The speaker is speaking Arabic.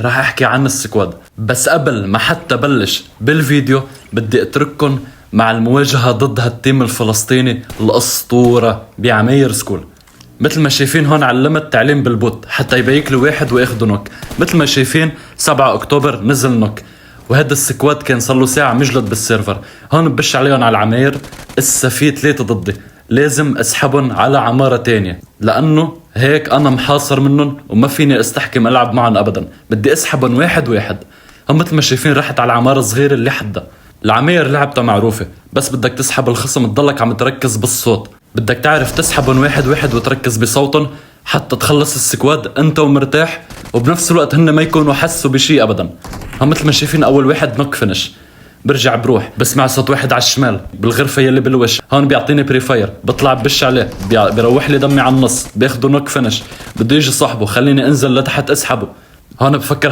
راح احكي عن السكواد. بس قبل ما حتى بلش بالفيديو بدي اترككن مع المواجهة ضد هالتيم الفلسطيني الاسطورة بعماير سكول. مثل ما شايفين هون علمت تعليم بالبوت حتى يبيكلوا واحد وياخدوا نوك. مثل ما شايفين 7 اكتوبر نزل نوك، وهذا السكواد كان صار له ساعة مجلد بالسيرفر. هون ببش عليهم على العماير. اسا في 3 ضدي، لازم اسحبهم على عمارة تانية لانه هيك انا محاصر منهم وما فيني استحكم العب معهم ابدا. بدي اسحبهم واحد واحد. هم مثل ما شايفين رحت على العمارة الصغيرة اللي حدا. العماير لعبتها معروفة، بس بدك تسحب الخصم تضلك عم تركز بالصوت. بدك تعرف تسحبهم واحد واحد وتركز بصوتهم حتى تخلص السكواد انت ومرتاح، وبنفس الوقت هن ما يكونوا حسوا بشي ابدا. هم مثل ما شايفين اول واحد نوك فينش. برجع بروح بسمع صوت واحد على الشمال بالغرفة يلي بالوش. هون بيعطيني بري فاير، بطلع بش عليه، بيروح لي دمي على النص، بياخده نوك فينش. بده يجي صاحبه خليني انزل لتحت اسحبه. هون بفكر